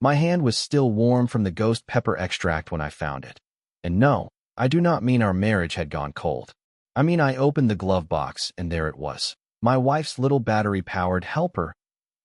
My hand was still warm from the ghost pepper extract when I found it. And no, I do not mean our marriage had gone cold. I mean I opened the glove box and there it was. My wife's little battery-powered helper,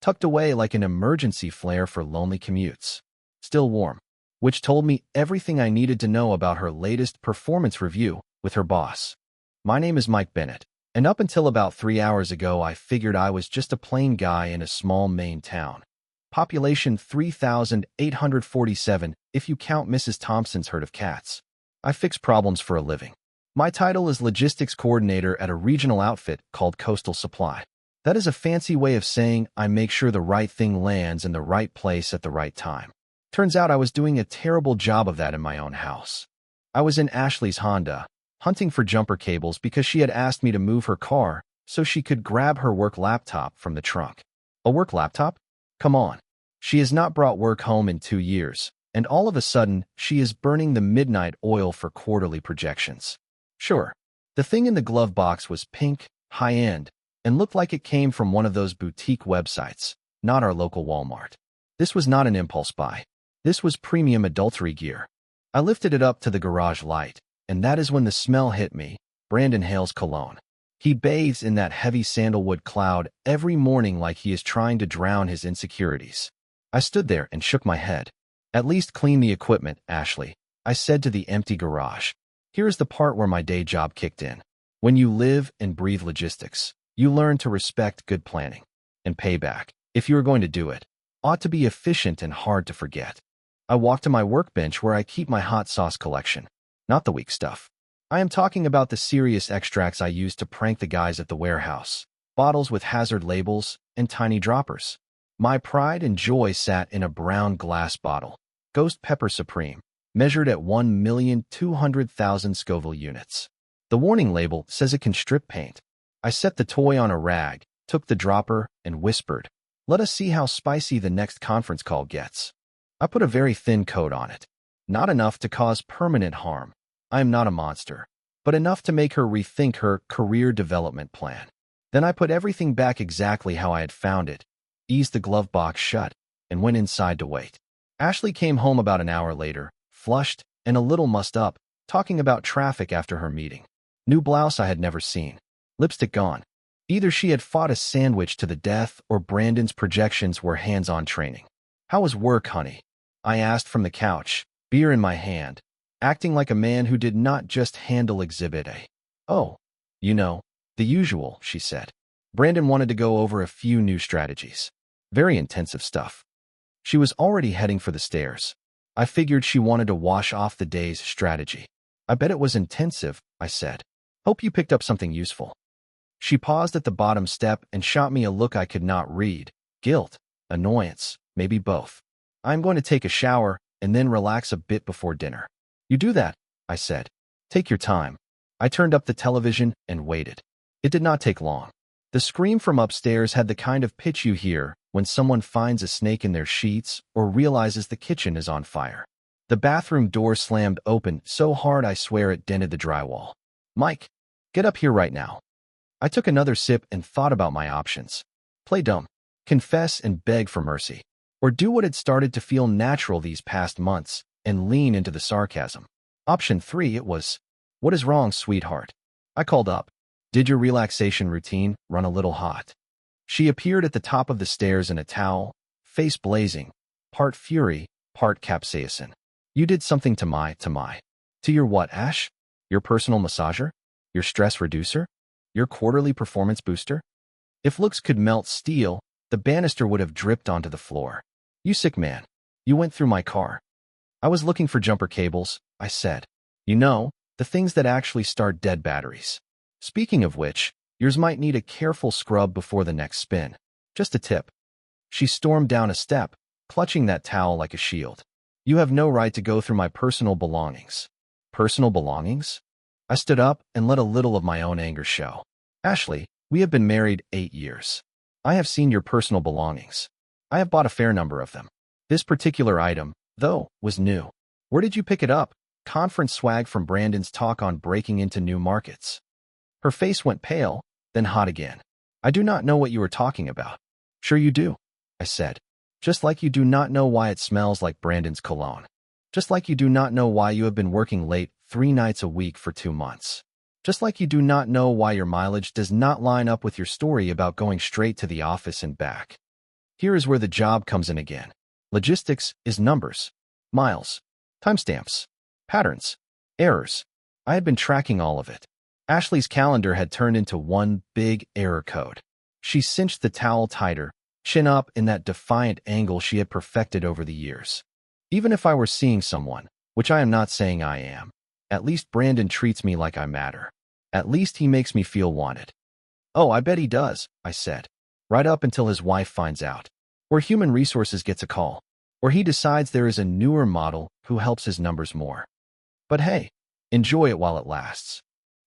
tucked away like an emergency flare for lonely commutes. Still warm, which told me everything I needed to know about her latest performance review with her boss. My name is Mike Bennett, and up until about 3 hours ago I figured I was just a plain guy in a small Maine town. Population 3,847 if you count Mrs. Thompson's herd of cats. I fix problems for a living. My title is Logistics Coordinator at a regional outfit called Coastal Supply. That is a fancy way of saying I make sure the right thing lands in the right place at the right time. Turns out I was doing a terrible job of that in my own house. I was in Ashley's Honda, hunting for jumper cables because she had asked me to move her car so she could grab her work laptop from the trunk. A work laptop? Come on. She has not brought work home in 2 years, and all of a sudden, she is burning the midnight oil for quarterly projections. Sure, the thing in the glove box was pink, high-end, and looked like it came from one of those boutique websites, not our local Walmart. This was not an impulse buy. This was premium adultery gear. I lifted it up to the garage light, and that is when the smell hit me. Brandon Hale's cologne. He bathes in that heavy sandalwood cloud every morning like he is trying to drown his insecurities. I stood there and shook my head. At least clean the equipment, Ashley, I said to the empty garage. Here's the part where my day job kicked in. When you live and breathe logistics, you learn to respect good planning. And payback, if you are going to do it, ought to be efficient and hard to forget. I walked to my workbench where I keep my hot sauce collection. Not the weak stuff. I am talking about the serious extracts I use to prank the guys at the warehouse. Bottles with hazard labels and tiny droppers. My pride and joy sat in a brown glass bottle. Ghost Pepper Supreme, measured at 1,200,000 Scoville units. The warning label says it can strip paint. I set the toy on a rag, took the dropper, and whispered, "Let us see how spicy the next conference call gets." I put a very thin coat on it. Not enough to cause permanent harm. I am not a monster, but enough to make her rethink her career development plan. Then I put everything back exactly how I had found it, eased the glove box shut, and went inside to wait. Ashley came home about an hour later, flushed and a little mussed up, talking about traffic after her meeting. New blouse I had never seen. Lipstick gone. Either she had fought a sandwich to the death or Brandon's projections were hands-on training. "How was work, honey?" I asked from the couch, beer in my hand, acting like a man who did not just handle Exhibit A. "Oh, you know, the usual," she said. Brandon wanted to go over a few new strategies. Very intensive stuff. She was already heading for the stairs. I figured she wanted to wash off the day's strategy. "I bet it was intensive," I said. "Hope you picked up something useful." She paused at the bottom step and shot me a look I could not read. Guilt, annoyance, maybe both. "I'm going to take a shower and then relax a bit before dinner." "You do that," I said. "Take your time." I turned up the television and waited. It did not take long. The scream from upstairs had the kind of pitch you hear when someone finds a snake in their sheets or realizes the kitchen is on fire. The bathroom door slammed open so hard I swear it dented the drywall. "Mike, get up here right now." I took another sip and thought about my options. Play dumb, confess and beg for mercy, or do what had started to feel natural these past months and lean into the sarcasm. Option 3, it was, "What is wrong, sweetheart?" I called up. "Did your relaxation routine run a little hot?" She appeared at the top of the stairs in a towel, face blazing, part fury, part capsaicin. "You did something to your what, Ash? Your personal massager? Your stress reducer? Your quarterly performance booster?" If looks could melt steel, the banister would have dripped onto the floor. "You sick man. You went through my car." "I was looking for jumper cables," I said. "You know, the things that actually start dead batteries. Speaking of which, yours might need a careful scrub before the next spin. Just a tip." She stormed down a step, clutching that towel like a shield. "You have no right to go through my personal belongings." "Personal belongings?" I stood up and let a little of my own anger show. "Ashley, we have been married 8 years. I have seen your personal belongings. I have bought a fair number of them. This particular item, though, was new. Where did you pick it up?" Conference swag from Brandon's talk on breaking into new markets. Her face went pale, then hot again. "I do not know what you are talking about." "Sure you do," I said. Just like you do not know why it smells like Brandon's cologne. Just like you do not know why you have been working late 3 nights a week for 2 months. Just like you do not know why your mileage does not line up with your story about going straight to the office and back. Here is where the job comes in again. Logistics is numbers, miles, timestamps, patterns, errors. I had been tracking all of it. Ashley's calendar had turned into one big error code. She cinched the towel tighter, chin up in that defiant angle she had perfected over the years. Even if I were seeing someone, which I am not saying I am, at least Brandon treats me like I matter. At least he makes me feel wanted. Oh, I bet he does, I said. Right up until his wife finds out. Or human resources gets a call. Or he decides there is a newer model who helps his numbers more. But hey, enjoy it while it lasts.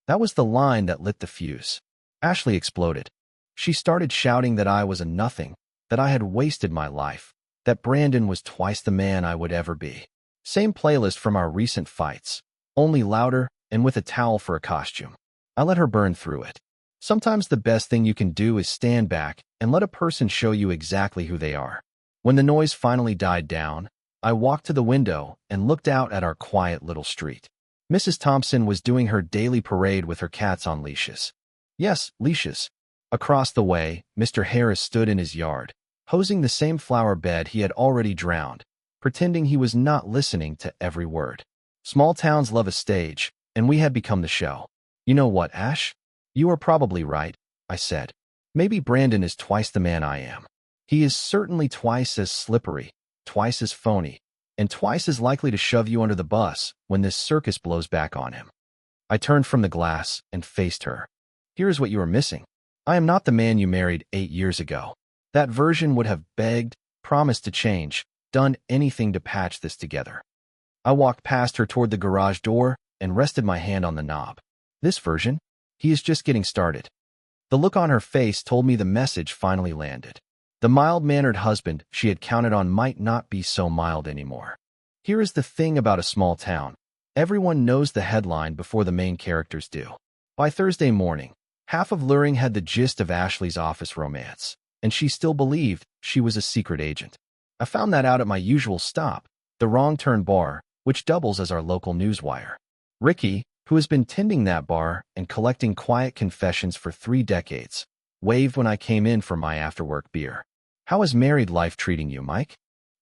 That was the line that lit the fuse. Ashley exploded. She started shouting that I was a nothing, that I had wasted my life, that Brandon was twice the man I would ever be. Same playlist from our recent fights, only louder and with a towel for a costume. I let her burn through it. Sometimes the best thing you can do is stand back and let a person show you exactly who they are. When the noise finally died down, I walked to the window and looked out at our quiet little street. Mrs. Thompson was doing her daily parade with her cats on leashes. Yes, leashes. Across the way, Mr. Harris stood in his yard, hosing the same flower bed he had already drowned, pretending he was not listening to every word. Small towns love a stage, and we had become the show. You know what, Ash? You are probably right, I said. Maybe Brandon is twice the man I am. He is certainly twice as slippery, twice as phony, and twice as likely to shove you under the bus when this circus blows back on him. I turned from the glass and faced her. Here is what you are missing. I am not the man you married 8 years ago. That version would have begged, promised to change, done anything to patch this together. I walked past her toward the garage door and rested my hand on the knob. This version? He is just getting started. The look on her face told me the message finally landed. The mild-mannered husband she had counted on might not be so mild anymore. Here is the thing about a small town. Everyone knows the headline before the main characters do. By Thursday morning, half of Luring had the gist of Ashley's office romance, and she still believed she was a secret agent. I found that out at my usual stop, the Wrong Turn Bar, which doubles as our local newswire. Ricky, who has been tending that bar and collecting quiet confessions for 3 decades, waved when I came in for my after-work beer. How is married life treating you, Mike?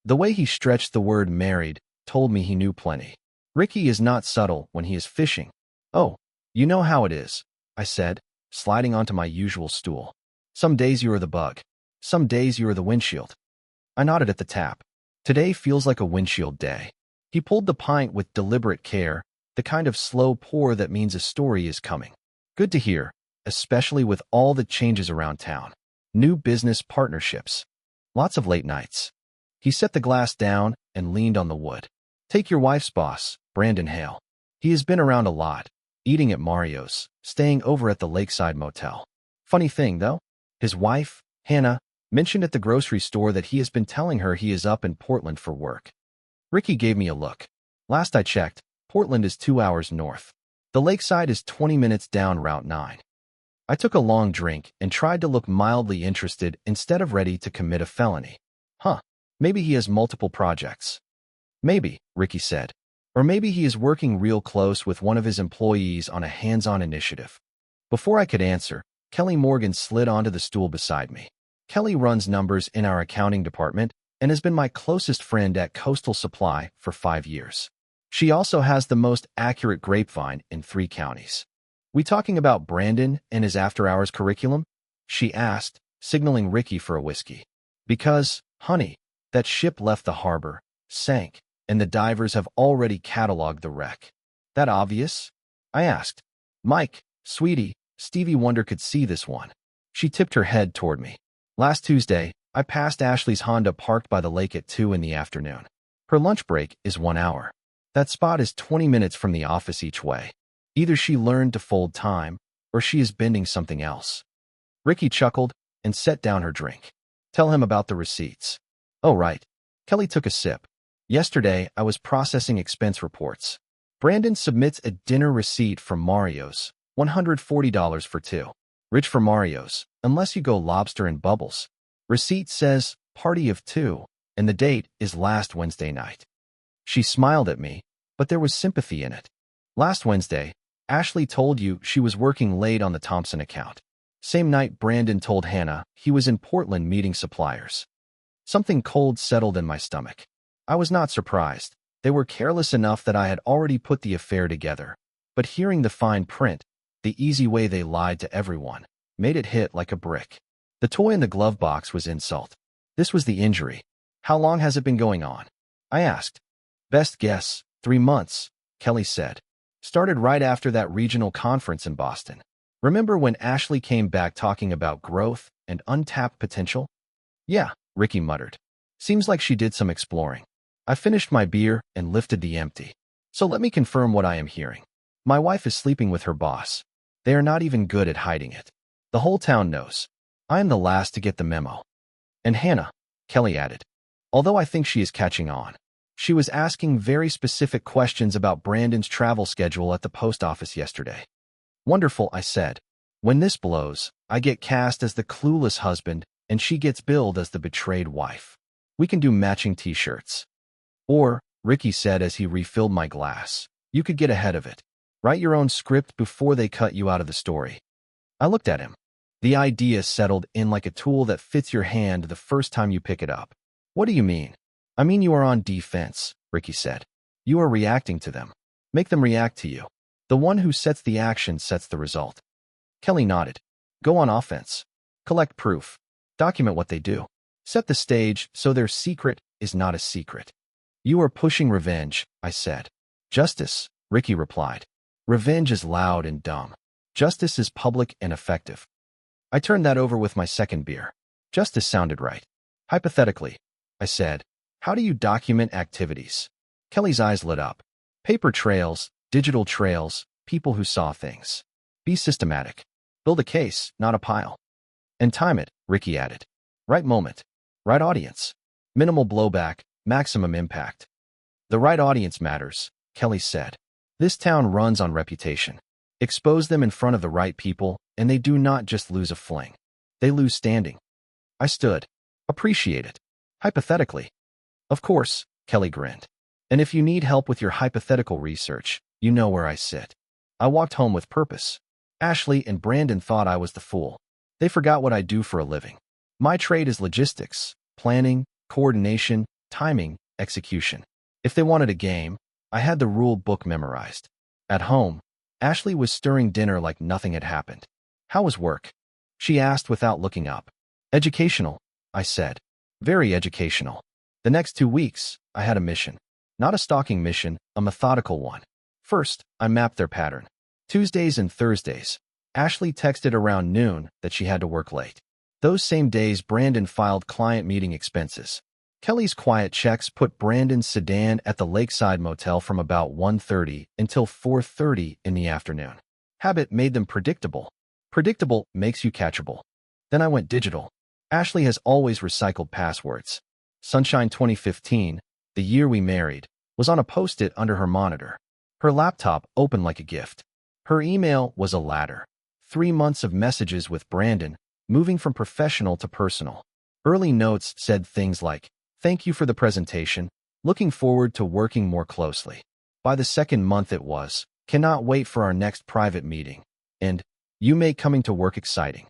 The way he stretched the word married told me he knew plenty. Ricky is not subtle when he is fishing. Oh, you know how it is, I said, sliding onto my usual stool. Some days you are the bug. Some days you are the windshield. I nodded at the tap. Today feels like a windshield day. He pulled the pint with deliberate care, the kind of slow pour that means a story is coming. Good to hear, especially with all the changes around town. New business partnerships. Lots of late nights. He set the glass down and leaned on the wood. Take your wife's boss, Brandon Hale. He has been around a lot, eating at Mario's, staying over at the Lakeside Motel. Funny thing, though, his wife, Hannah, mentioned at the grocery store that he has been telling her he is up in Portland for work. Ricky gave me a look. Last I checked, Portland is 2 hours north. The Lakeside is 20 minutes down Route 9. I took a long drink and tried to look mildly interested instead of ready to commit a felony. Huh, maybe he has multiple projects. Maybe, Ricky said. Or maybe he is working real close with one of his employees on a hands-on initiative. Before I could answer, Kelly Morgan slid onto the stool beside me. Kelly runs numbers in our accounting department and has been my closest friend at Coastal Supply for 5 years. She also has the most accurate grapevine in 3 counties. We talking about Brandon and his after-hours curriculum? She asked, signaling Ricky for a whiskey. Because, honey, that ship left the harbor, sank, and the divers have already cataloged the wreck. That obvious? I asked. Mike, sweetie, Stevie Wonder could see this one. She tipped her head toward me. Last Tuesday, I passed Ashley's Honda parked by the lake at 2 in the afternoon. Her lunch break is 1 hour. That spot is 20 minutes from the office each way. Either she learned to fold time, or she is bending something else. Ricky chuckled and set down her drink. Tell him about the receipts. Oh, right. Kelly took a sip. Yesterday, I was processing expense reports. Brandon submits a dinner receipt from Mario's, $140 for 2. Rich for Mario's, unless you go lobster and bubbles. Receipt says, party of 2, and the date is last Wednesday night. She smiled at me, but there was sympathy in it. Last Wednesday, Ashley told you she was working late on the Thompson account. Same night Brandon told Hannah he was in Portland meeting suppliers. Something cold settled in my stomach. I was not surprised. They were careless enough that I had already put the affair together. But hearing the fine print, the easy way they lied to everyone, made it hit like a brick. The toy in the glove box was insult. This was the injury. How long has it been going on? I asked. Best guess, 3 months, Kelly said. Started right after that regional conference in Boston. Remember when Ashley came back talking about growth and untapped potential? Yeah, Ricky muttered. Seems like she did some exploring. I finished my beer and lifted the empty. So let me confirm what I am hearing. My wife is sleeping with her boss. They are not even good at hiding it. The whole town knows. I am the last to get the memo. And Hannah, Kelly added. Although I think she is catching on. She was asking very specific questions about Brandon's travel schedule at the post office yesterday. Wonderful, I said. When this blows, I get cast as the clueless husband, and she gets billed as the betrayed wife. We can do matching t-shirts. Or, Ricky said as he refilled my glass, you could get ahead of it. Write your own script before they cut you out of the story. I looked at him. The idea settled in like a tool that fits your hand the first time you pick it up. What do you mean? I mean you are on defense, Ricky said. You are reacting to them. Make them react to you. The one who sets the action sets the result. Kelly nodded. Go on offense. Collect proof. Document what they do. Set the stage so their secret is not a secret. You are pushing revenge, I said. Justice, Ricky replied. Revenge is loud and dumb. Justice is public and effective. I turned that over with my second beer. Justice sounded right. Hypothetically, I said, how do you document activities? Kelly's eyes lit up. Paper trails, digital trails, people who saw things. Be systematic. Build a case, not a pile. And time it, Ricky added. Right moment. Right audience. Minimal blowback, maximum impact. The right audience matters, Kelly said. This town runs on reputation. Expose them in front of the right people, and they do not just lose a fling. They lose standing. I stood. Appreciate it. Hypothetically. Of course, Kelly grinned. And if you need help with your hypothetical research, you know where I sit. I walked home with purpose. Ashley and Brandon thought I was the fool. They forgot what I do for a living. My trade is logistics, planning, coordination, timing, execution. If they wanted a game, I had the rule book memorized. At home, Ashley was stirring dinner like nothing had happened. How was work? She asked without looking up. Educational, I said. Very educational. The next 2 weeks, I had a mission. Not a stalking mission, a methodical one. First, I mapped their pattern. Tuesdays and Thursdays, Ashley texted around noon that she had to work late. Those same days, Brandon filed client meeting expenses. Kelly's quiet checks put Brandon's sedan at the Lakeside Motel from about 1:30 until 4:30 in the afternoon. Habit made them predictable. Predictable makes you catchable. Then I went digital. Ashley has always recycled passwords. Sunshine 2015, the year we married, was on a post-it under her monitor. Her laptop opened like a gift. Her email was a ladder. 3 months of messages with Brandon, moving from professional to personal. Early notes said things like, thank you for the presentation, looking forward to working more closely. By the second month it was, cannot wait for our next private meeting, and you make coming to work exciting.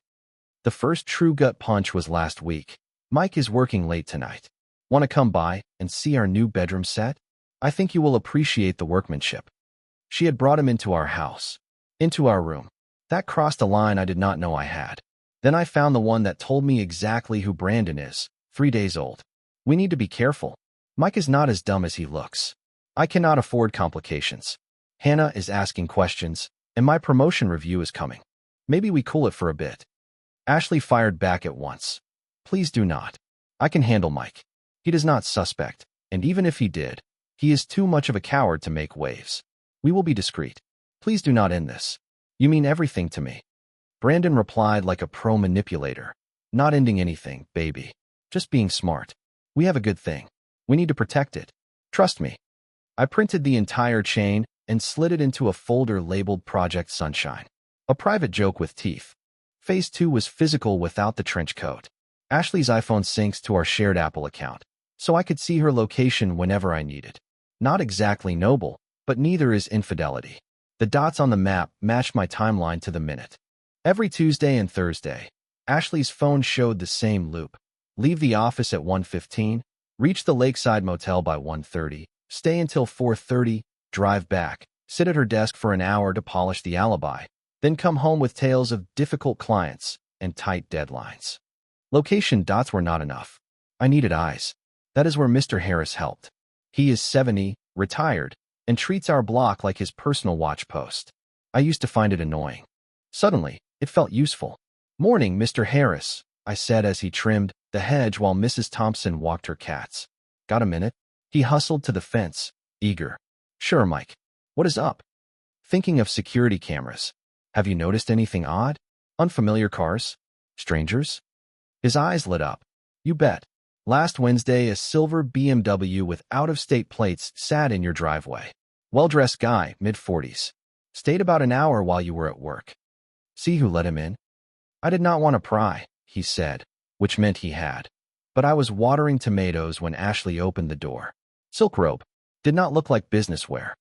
The first true gut punch was last week. Mike is working late tonight. Want to come by and see our new bedroom set? I think you will appreciate the workmanship. She had brought him into our house, into our room. That crossed a line I did not know I had. Then I found the one that told me exactly who Brandon is, 3 days old. We need to be careful. Mike is not as dumb as he looks. I cannot afford complications. Hannah is asking questions, and my promotion review is coming. Maybe we cool it for a bit. Ashley fired back at once. Please do not. I can handle Mike. He does not suspect, and even if he did, he is too much of a coward to make waves. We will be discreet. Please do not end this. You mean everything to me. Brandon replied like a pro manipulator. Not ending anything, baby. Just being smart. We have a good thing. We need to protect it. Trust me. I printed the entire chain and slid it into a folder labeled Project Sunshine. A private joke with teeth. Phase 2 was physical without the trench coat. Ashley's iPhone syncs to our shared Apple account. so I could see her location whenever I needed. Not exactly noble, but neither is infidelity. The dots on the map matched my timeline to the minute. Every Tuesday and Thursday, Ashley's phone showed the same loop. Leave the office at 1:15, reach the Lakeside Motel by 1:30, stay until 4:30, drive back, sit at her desk for an hour to polish the alibi, then come home with tales of difficult clients and tight deadlines. Location dots were not enough. I needed eyes. That is where Mr. Harris helped. He is 70, retired, and treats our block like his personal watch post. I used to find it annoying. Suddenly, it felt useful. "Morning, Mr. Harris," I said as he trimmed the hedge while Mrs. Thompson walked her cats. "Got a minute?" He hustled to the fence, eager. "Sure, Mike. What is up?" "Thinking of security cameras. Have you noticed anything odd? Unfamiliar cars? Strangers?" His eyes lit up. "You bet. Last Wednesday, a silver BMW with out-of-state plates sat in your driveway. Well-dressed guy, mid-40s. Stayed about an hour while you were at work. See who let him in?" "I did not want to pry," he said, which meant he had. But I was watering tomatoes when Ashley opened the door. Silk robe. Did not look like business wear.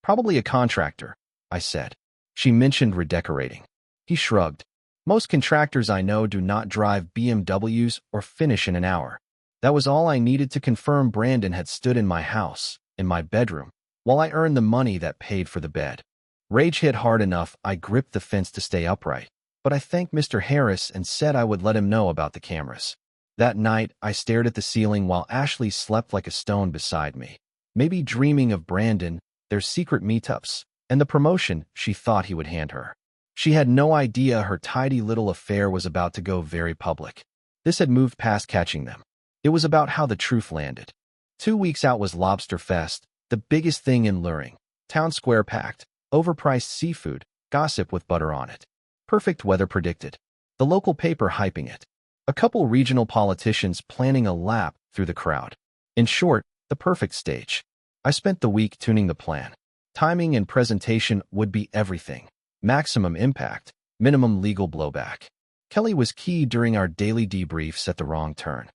"Probably a contractor," I said. She mentioned redecorating. He shrugged. "Most contractors I know do not drive BMWs or finish in an hour." That was all I needed to confirm Brandon had stood in my house, in my bedroom, while I earned the money that paid for the bed. Rage hit hard enough I gripped the fence to stay upright, but I thanked Mr. Harris and said I would let him know about the cameras. That night, I stared at the ceiling while Ashley slept like a stone beside me, maybe dreaming of Brandon, their secret meetups, and the promotion she thought he would hand her. She had no idea her tidy little affair was about to go very public. This had moved past catching them. It was about how the truth landed. 2 weeks out was Lobster Fest, the biggest thing in Luring. Town square packed, overpriced seafood, gossip with butter on it. Perfect weather predicted. The local paper hyping it. A couple regional politicians planning a lap through the crowd. In short, the perfect stage. I spent the week tuning the plan. Timing and presentation would be everything. Maximum impact, minimum legal blowback. Kelly was key during our daily debriefs at the wrong turn.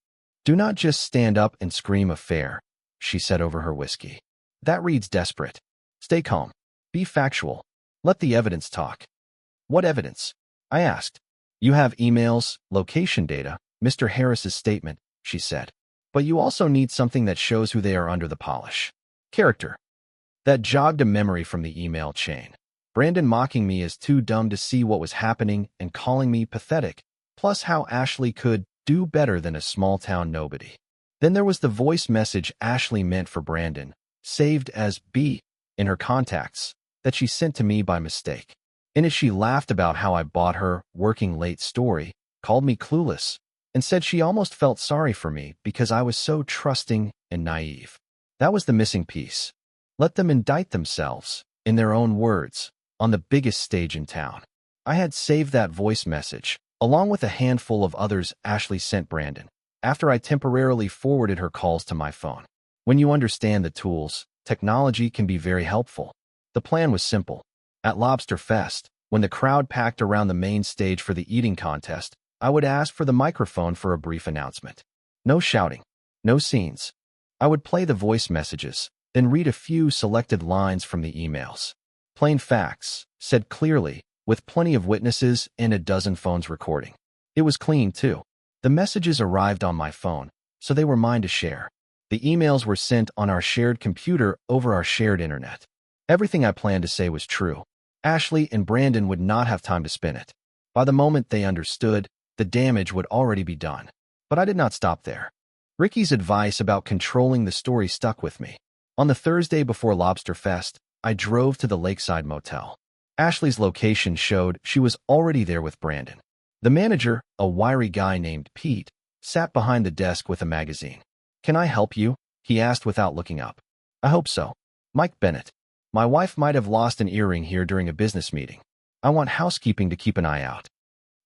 "Do not just stand up and scream affair," she said over her whiskey. "That reads desperate. Stay calm. Be factual. Let the evidence talk." "What evidence?" I asked. "You have emails, location data, Mr. Harris's statement," she said. "But you also need something that shows who they are under the polish. Character." That jogged a memory from the email chain. Brandon mocking me as too dumb to see what was happening and calling me pathetic, plus how Ashley could do better than a small-town nobody. Then there was the voice message Ashley meant for Brandon, saved as B in her contacts, that she sent to me by mistake. In it, she laughed about how I bought her working late story, called me clueless, and said she almost felt sorry for me because I was so trusting and naive. That was the missing piece. Let them indict themselves, in their own words, on the biggest stage in town. I had saved that voice message, along with a handful of others Ashley sent Brandon, after I temporarily forwarded her calls to my phone. When you understand the tools, technology can be very helpful. The plan was simple. At Lobster Fest, when the crowd packed around the main stage for the eating contest, I would ask for the microphone for a brief announcement. No shouting, no scenes. I would play the voice messages, then read a few selected lines from the emails. Plain facts, said clearly, with plenty of witnesses and a dozen phones recording. It was clean, too. The messages arrived on my phone, so they were mine to share. The emails were sent on our shared computer over our shared internet. Everything I planned to say was true. Ashley and Brandon would not have time to spin it. By the moment they understood, the damage would already be done. But I did not stop there. Ricky's advice about controlling the story stuck with me. On the Thursday before Lobster Fest, I drove to the Lakeside Motel. Ashley's location showed she was already there with Brandon. The manager, a wiry guy named Pete, sat behind the desk with a magazine. "Can I help you?" he asked without looking up. "I hope so. Mike Bennett. My wife might have lost an earring here during a business meeting. I want housekeeping to keep an eye out."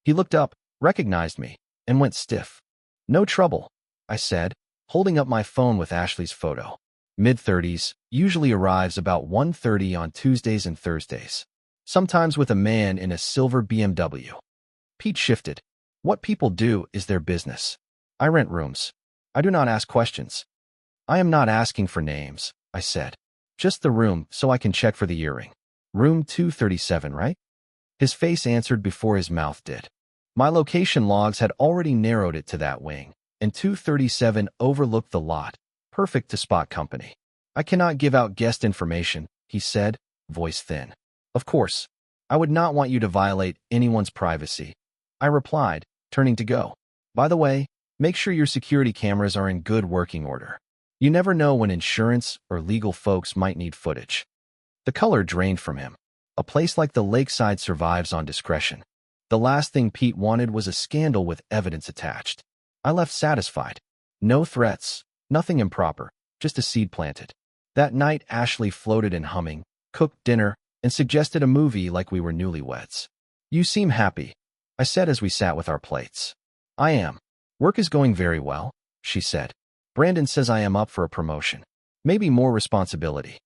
He looked up, recognized me, and went stiff. "No trouble," I said, holding up my phone with Ashley's photo. Mid-30s, usually arrives about 1:30 on Tuesdays and Thursdays. Sometimes with a man in a silver BMW. Pete shifted. "What people do is their business. I rent rooms. I do not ask questions. I am not asking for names, I said. Just the room, so I can check for the earring. Room 237, right? His face answered before his mouth did. My location logs had already narrowed it to that wing, and 237 overlooked the lot, perfect to spot company. I cannot give out guest information, he said, voice thin. Of course. I would not want you to violate anyone's privacy. I replied, turning to go. By the way, make sure your security cameras are in good working order. You never know when insurance or legal folks might need footage. The color drained from him. A place like the lakeside survives on discretion. The last thing Pete wanted was a scandal with evidence attached. I left satisfied. No threats, nothing improper, just a seed planted. That night, Ashley floated in humming, cooked dinner, and suggested a movie like we were newlyweds. You seem happy, I said as we sat with our plates. I am. Work is going very well, she said. Brandon says I am up for a promotion. Maybe more responsibility.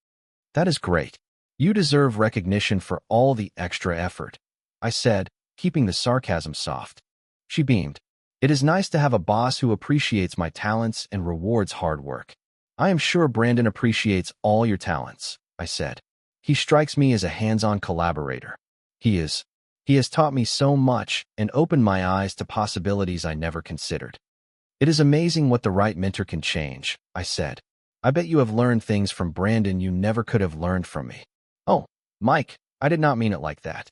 That is great. You deserve recognition for all the extra effort, I said, keeping the sarcasm soft. She beamed. It is nice to have a boss who appreciates my talents and rewards hard work. I am sure Brandon appreciates all your talents, I said. He strikes me as a hands-on collaborator. He has taught me so much and opened my eyes to possibilities I never considered. It is amazing what the right mentor can change, I said. I bet you have learned things from Brandon you never could have learned from me. Oh, Mike, I did not mean it like that.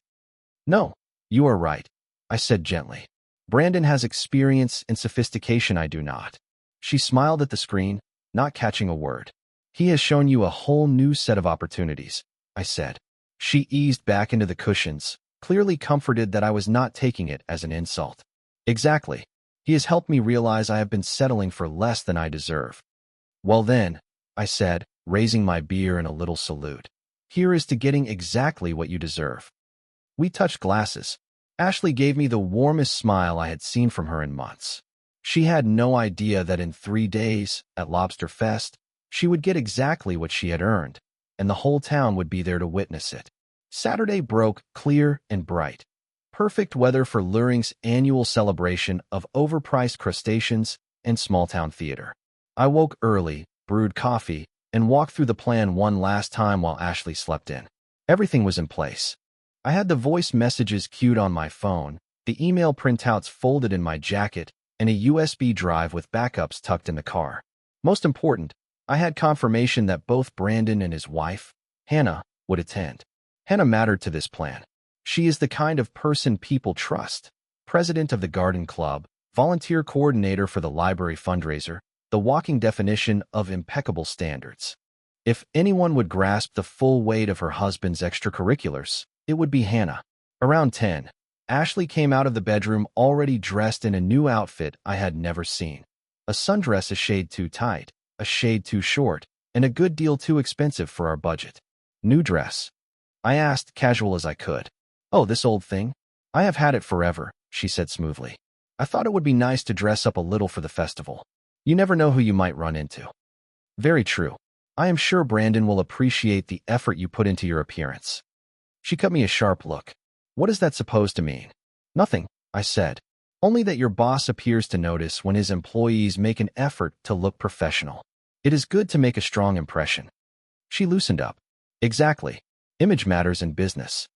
No, you are right, I said gently. Brandon has experience and sophistication I do not. She smiled at the screen, not catching a word. He has shown you a whole new set of opportunities, I said. She eased back into the cushions, clearly comforted that I was not taking it as an insult. Exactly. He has helped me realize I have been settling for less than I deserve. Well then, I said, raising my beer in a little salute. Here is to getting exactly what you deserve. We touched glasses. Ashley gave me the warmest smile I had seen from her in months. She had no idea that in 3 days, at Lobster Fest, she would get exactly what she had earned, and the whole town would be there to witness it. Saturday broke clear and bright. Perfect weather for Luring's annual celebration of overpriced crustaceans and small-town theater. I woke early, brewed coffee, and walked through the plan one last time while Ashley slept in. Everything was in place. I had the voice messages queued on my phone, the email printouts folded in my jacket, and a USB drive with backups tucked in the car. Most important, I had confirmation that both Brandon and his wife, Hannah, would attend. Hannah mattered to this plan. She is the kind of person people trust. President of the garden club, volunteer coordinator for the library fundraiser, the walking definition of impeccable standards. If anyone would grasp the full weight of her husband's extracurriculars, it would be Hannah. Around 10, Ashley came out of the bedroom already dressed in a new outfit I had never seen. A sundress a shade too tight, a shade too short, and a good deal too expensive for our budget. New dress? I asked, casual as I could. Oh, this old thing? I have had it forever, she said smoothly. I thought it would be nice to dress up a little for the festival. You never know who you might run into. Very true. I am sure Brandon will appreciate the effort you put into your appearance. She cut me a sharp look. What is that supposed to mean? Nothing, I said. Only that your boss appears to notice when his employees make an effort to look professional. It is good to make a strong impression. She loosened up. Exactly. Image matters in business.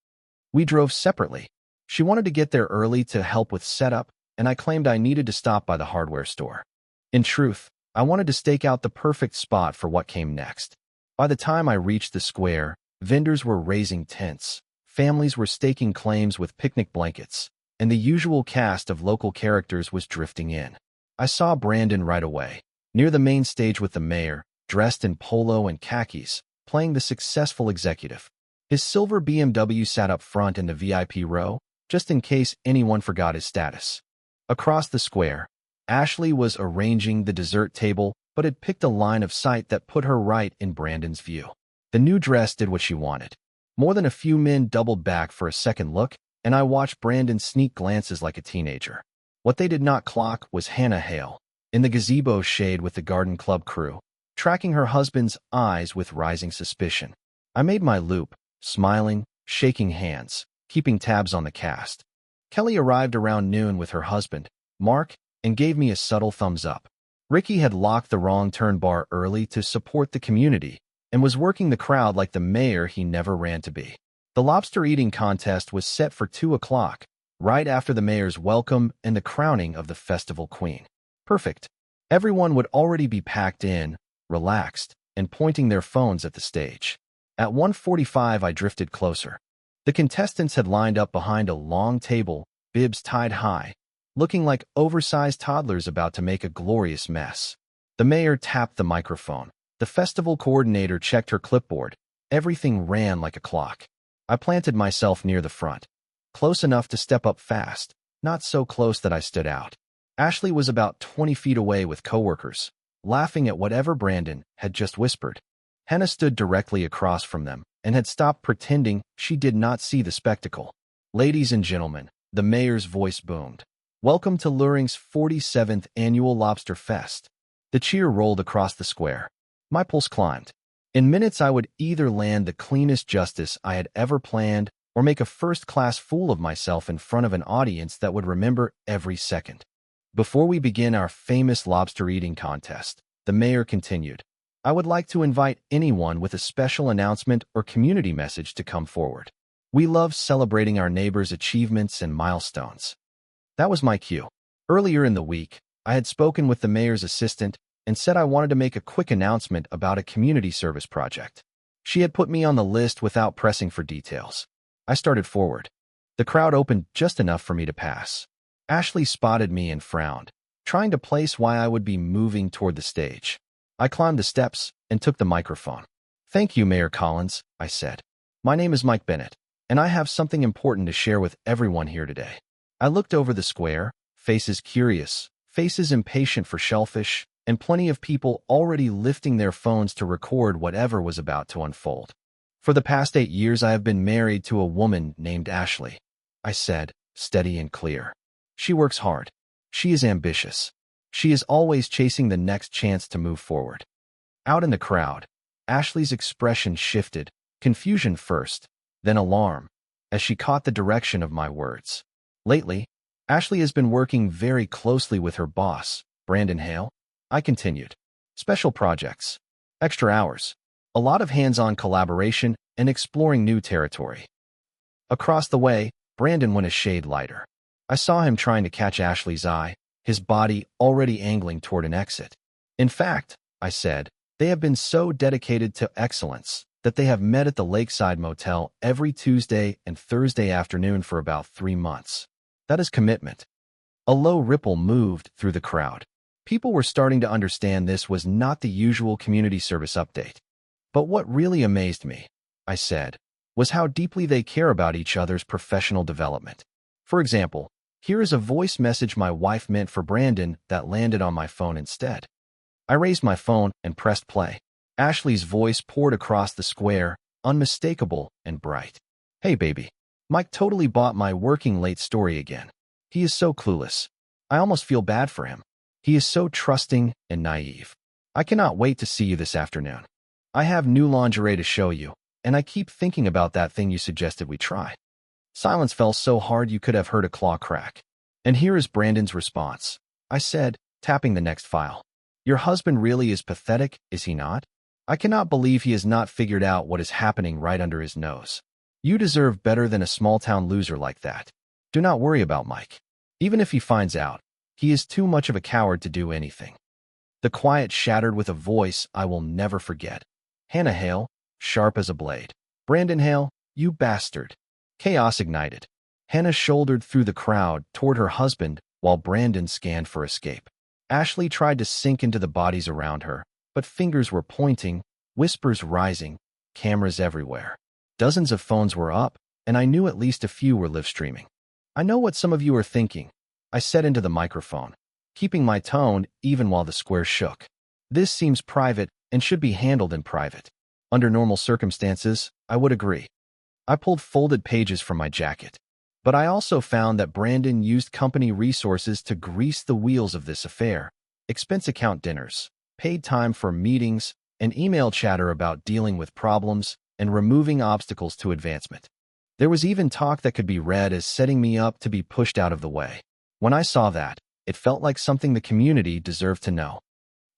We drove separately. She wanted to get there early to help with setup, and I claimed I needed to stop by the hardware store. In truth, I wanted to stake out the perfect spot for what came next. By the time I reached the square, vendors were raising tents, families were staking claims with picnic blankets, and the usual cast of local characters was drifting in. I saw Brandon right away, near the main stage with the mayor, dressed in polo and khakis, playing the successful executive. His silver BMW sat up front in the VIP row, just in case anyone forgot his status. Across the square, Ashley was arranging the dessert table, but had picked a line of sight that put her right in Brandon's view. The new dress did what she wanted. More than a few men doubled back for a second look, and I watched Brandon sneak glances like a teenager. What they did not clock was Hannah Hale, in the gazebo shade with the garden club crew, tracking her husband's eyes with rising suspicion. I made my loop, smiling, shaking hands, keeping tabs on the cast. Kelly arrived around noon with her husband, Mark, and gave me a subtle thumbs up. Ricky had locked the wrong turn bar early to support the community and was working the crowd like the mayor he never ran to be. The lobster eating contest was set for 2 o'clock, right after the mayor's welcome and the crowning of the festival queen. Perfect. Everyone would already be packed in, relaxed, and pointing their phones at the stage. At 1:45, I drifted closer. The contestants had lined up behind a long table, bibs tied high, looking like oversized toddlers about to make a glorious mess. The mayor tapped the microphone. The festival coordinator checked her clipboard. Everything ran like a clock. I planted myself near the front, close enough to step up fast, not so close that I stood out. Ashley was about 20 feet away with coworkers, laughing at whatever Brandon had just whispered. Hannah stood directly across from them and had stopped pretending she did not see the spectacle. Ladies and gentlemen, the mayor's voice boomed. Welcome to Luring's 47th annual Lobster Fest. The cheer rolled across the square. My pulse climbed. In minutes, I would either land the cleanest justice I had ever planned or make a first-class fool of myself in front of an audience that would remember every second. Before we begin our famous lobster eating contest, the mayor continued, I would like to invite anyone with a special announcement or community message to come forward. We love celebrating our neighbors' achievements and milestones. That was my cue. Earlier in the week, I had spoken with the mayor's assistant and said I wanted to make a quick announcement about a community service project. She had put me on the list without pressing for details. I started forward. The crowd opened just enough for me to pass. Ashley spotted me and frowned, trying to place why I would be moving toward the stage. I climbed the steps and took the microphone. Thank you, Mayor Collins, I said. My name is Mike Bennett, and I have something important to share with everyone here today. I looked over the square, faces curious, faces impatient for shellfish, and plenty of people already lifting their phones to record whatever was about to unfold. For the past 8 years, I have been married to a woman named Ashley, I said, steady and clear. She works hard. She is ambitious. She is always chasing the next chance to move forward. Out in the crowd, Ashley's expression shifted, confusion first, then alarm, as she caught the direction of my words. Lately, Ashley has been working very closely with her boss, Brandon Hale. I continued. Special projects, extra hours, a lot of hands-on collaboration and exploring new territory. Across the way, Brandon went a shade lighter. I saw him trying to catch Ashley's eye, his body already angling toward an exit. In fact, I said, they have been so dedicated to excellence that they have met at the Lakeside Motel every Tuesday and Thursday afternoon for about 3 months. That is commitment. A low ripple moved through the crowd. People were starting to understand this was not the usual community service update. But what really amazed me, I said, was how deeply they care about each other's professional development. For example, here is a voice message my wife meant for Brandon that landed on my phone instead. I raised my phone and pressed play. Ashley's voice poured across the square, unmistakable and bright. Hey, baby. Mike totally bought my working late story again. He is so clueless. I almost feel bad for him. He is so trusting and naive. I cannot wait to see you this afternoon. I have new lingerie to show you, and I keep thinking about that thing you suggested we try. Silence fell so hard you could have heard a claw crack. And here is Brandon's response. I said, tapping the next file. Your husband really is pathetic, is he not? I cannot believe he has not figured out what is happening right under his nose. You deserve better than a small-town loser like that. Do not worry about Mike. Even if he finds out, he is too much of a coward to do anything. The quiet shattered with a voice I will never forget. Hannah Hale, sharp as a blade. Brandon Hale, you bastard. Chaos ignited. Hannah shouldered through the crowd toward her husband while Brandon scanned for escape. Ashley tried to sink into the bodies around her, but fingers were pointing, whispers rising, cameras everywhere. Dozens of phones were up, and I knew at least a few were live streaming. I know what some of you are thinking, I said into the microphone, keeping my tone even while the square shook. This seems private and should be handled in private. Under normal circumstances, I would agree. I pulled folded pages from my jacket. But I also found that Brandon used company resources to grease the wheels of this affair. Expense account dinners, paid time for meetings, and email chatter about dealing with problems and removing obstacles to advancement. There was even talk that could be read as setting me up to be pushed out of the way. When I saw that, it felt like something the community deserved to know.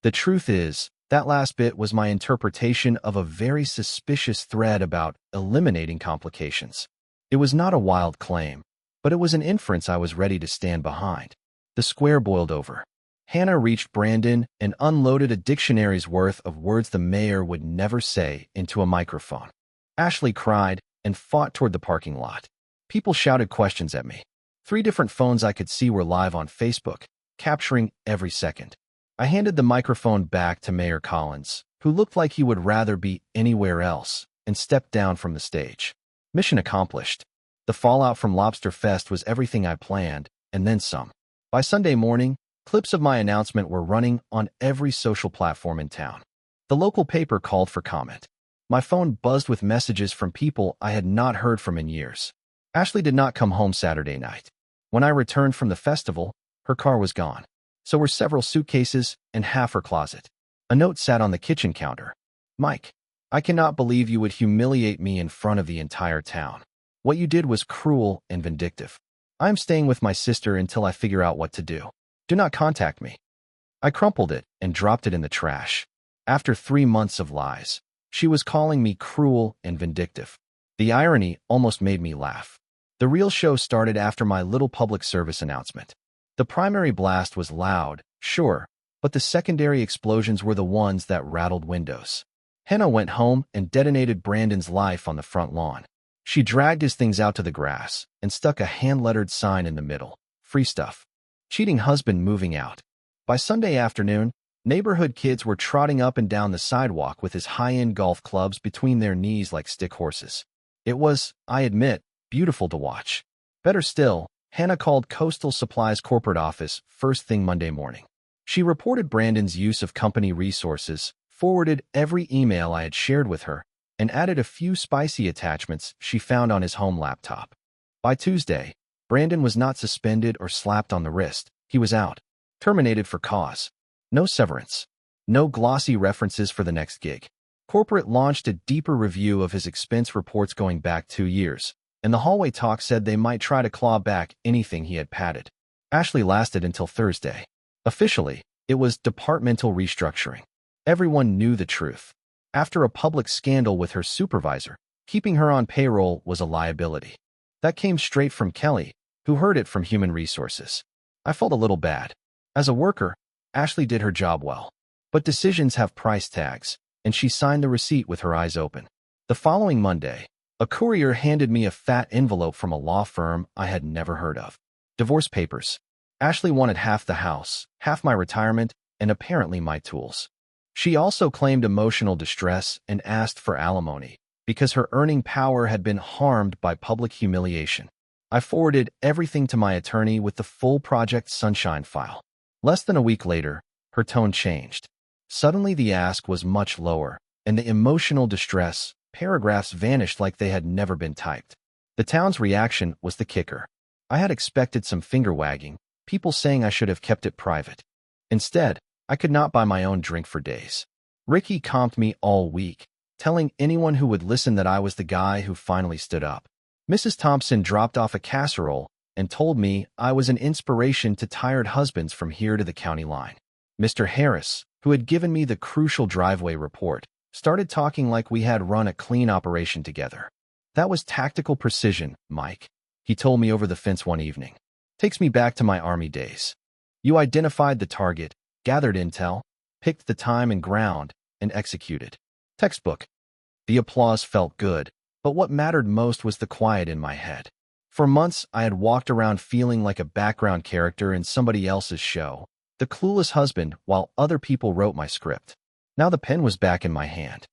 The truth is, that last bit was my interpretation of a very suspicious thread about eliminating complications. It was not a wild claim, but it was an inference I was ready to stand behind. The square boiled over. Hannah reached Brandon and unloaded a dictionary's worth of words the mayor would never say into a microphone. Ashley cried and fought toward the parking lot. People shouted questions at me. 3 different phones I could see were live on Facebook, capturing every second. I handed the microphone back to Mayor Collins, who looked like he would rather be anywhere else, and stepped down from the stage. Mission accomplished. The fallout from Lobster Fest was everything I planned, and then some. By Sunday morning, clips of my announcement were running on every social platform in town. The local paper called for comment. My phone buzzed with messages from people I had not heard from in years. Ashley did not come home Saturday night. When I returned from the festival, her car was gone. So were several suitcases and half her closet. A note sat on the kitchen counter. Mike, I cannot believe you would humiliate me in front of the entire town. What you did was cruel and vindictive. I am staying with my sister until I figure out what to do. Do not contact me. I crumpled it and dropped it in the trash. After 3 months of lies, she was calling me cruel and vindictive. The irony almost made me laugh. The real show started after my little public service announcement. The primary blast was loud, sure, but the secondary explosions were the ones that rattled windows. Hannah went home and detonated Brandon's life on the front lawn. She dragged his things out to the grass and stuck a hand-lettered sign in the middle. Free stuff. Cheating husband moving out. By Sunday afternoon, neighborhood kids were trotting up and down the sidewalk with his high-end golf clubs between their knees like stick horses. It was, I admit, beautiful to watch. Better still, Hannah called Coastal Supply's corporate office first thing Monday morning. She reported Brandon's use of company resources, forwarded every email I had shared with her, and added a few spicy attachments she found on his home laptop. By Tuesday, Brandon was not suspended or slapped on the wrist. He was out. Terminated for cause. No severance. No glossy references for the next gig. Corporate launched a deeper review of his expense reports going back 2 years, and the hallway talk said they might try to claw back anything he had padded. Ashley lasted until Thursday. Officially, it was departmental restructuring. Everyone knew the truth. After a public scandal with her supervisor, keeping her on payroll was a liability. That came straight from Kelly, who heard it from Human Resources. I felt a little bad. As a worker, Ashley did her job well. But decisions have price tags, and she signed the receipt with her eyes open. The following Monday, a courier handed me a fat envelope from a law firm I had never heard of. Divorce papers. Ashley wanted half the house, half my retirement, and apparently my tools. She also claimed emotional distress and asked for alimony because her earning power had been harmed by public humiliation. I forwarded everything to my attorney with the full Project Sunshine file. Less than a week later, her tone changed. Suddenly the ask was much lower, and the emotional distress paragraphs vanished like they had never been typed. The town's reaction was the kicker. I had expected some finger-wagging, people saying I should have kept it private. Instead, I could not buy my own drink for days. Ricky comped me all week, telling anyone who would listen that I was the guy who finally stood up. Mrs. Thompson dropped off a casserole and told me I was an inspiration to tired husbands from here to the county line. Mr. Harris, who had given me the crucial driveway report, started talking like we had run a clean operation together. That was tactical precision, Mike, he told me over the fence one evening. Takes me back to my Army days. You identified the target, gathered intel, picked the time and ground, and executed. Textbook. The applause felt good, but what mattered most was the quiet in my head. For months, I had walked around feeling like a background character in somebody else's show, the clueless husband, while other people wrote my script. Now the pen was back in my hand.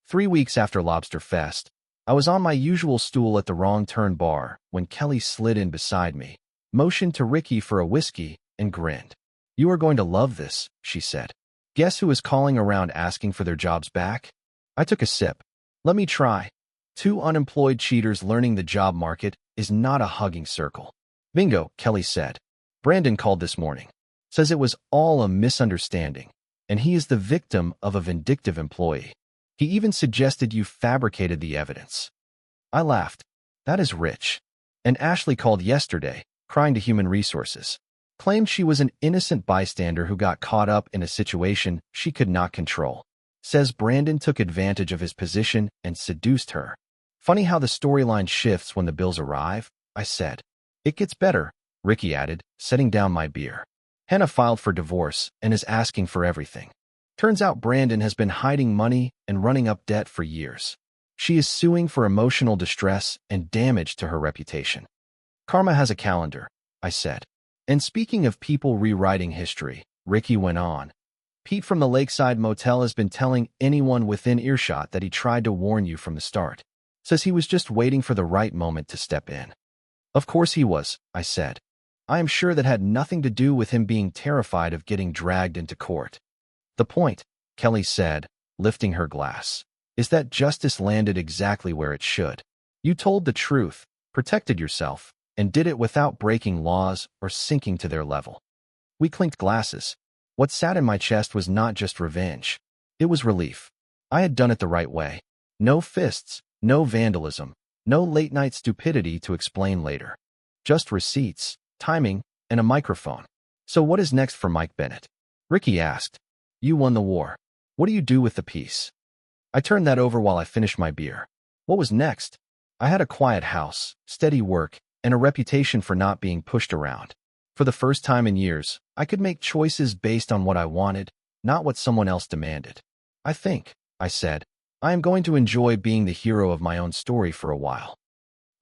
3 weeks after Lobster Fest, I was on my usual stool at the Wrong Turn bar when Kelly slid in beside me, motioned to Ricky for a whiskey, and grinned. You are going to love this, she said. Guess who is calling around asking for their jobs back? I took a sip. Let me try. 2 unemployed cheaters learning the job market is not a hugging circle. Bingo, Kelly said. Brandon called this morning. Says it was all a misunderstanding, and he is the victim of a vindictive employee. He even suggested you fabricated the evidence. I laughed. That is rich. And Ashley called yesterday, crying to Human Resources. claimed she was an innocent bystander who got caught up in a situation she could not control. Says Brandon took advantage of his position and seduced her. Funny how the storyline shifts when the bills arrive, I said. It gets better, Ricky added, setting down my beer. Hannah filed for divorce and is asking for everything. Turns out Brandon has been hiding money and running up debt for years. She is suing for emotional distress and damage to her reputation. Karma has a calendar, I said. And speaking of people rewriting history, Ricky went on. Pete from the Lakeside Motel has been telling anyone within earshot that he tried to warn you from the start. Says he was just waiting for the right moment to step in. Of course he was, I said. I am sure that had nothing to do with him being terrified of getting dragged into court. The point, Kelly said, lifting her glass, is that justice landed exactly where it should. You told the truth, protected yourself, and did it without breaking laws or sinking to their level. We clinked glasses. What sat in my chest was not just revenge. It was relief. I had done it the right way. No fists, no vandalism, no late-night stupidity to explain later. Just receipts, timing, and a microphone. So what is next for Mike Bennett? Ricky asked. You won the war. What do you do with the piece? I turned that over while I finished my beer. What was next? I had a quiet house, steady work, and a reputation for not being pushed around. For the first time in years, I could make choices based on what I wanted, not what someone else demanded. I think, I said, I am going to enjoy being the hero of my own story for a while.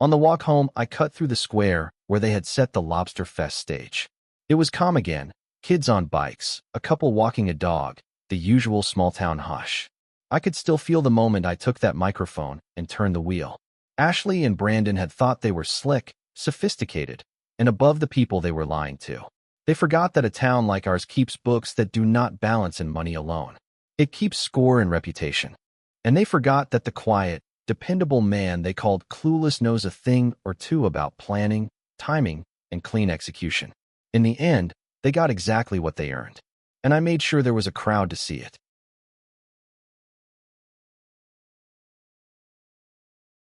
On the walk home, I cut through the square where they had set the Lobster Fest stage. It was calm again, kids on bikes, a couple walking a dog, the usual small-town hush. I could still feel the moment I took that microphone and turned the wheel. Ashley and Brandon had thought they were slick, sophisticated, and above the people they were lying to. They forgot that a town like ours keeps books that do not balance in money alone. It keeps score and reputation. And they forgot that the quiet, dependable man they called clueless knows a thing or two about planning, timing, and clean execution. In the end, they got exactly what they earned. And I made sure there was a crowd to see it.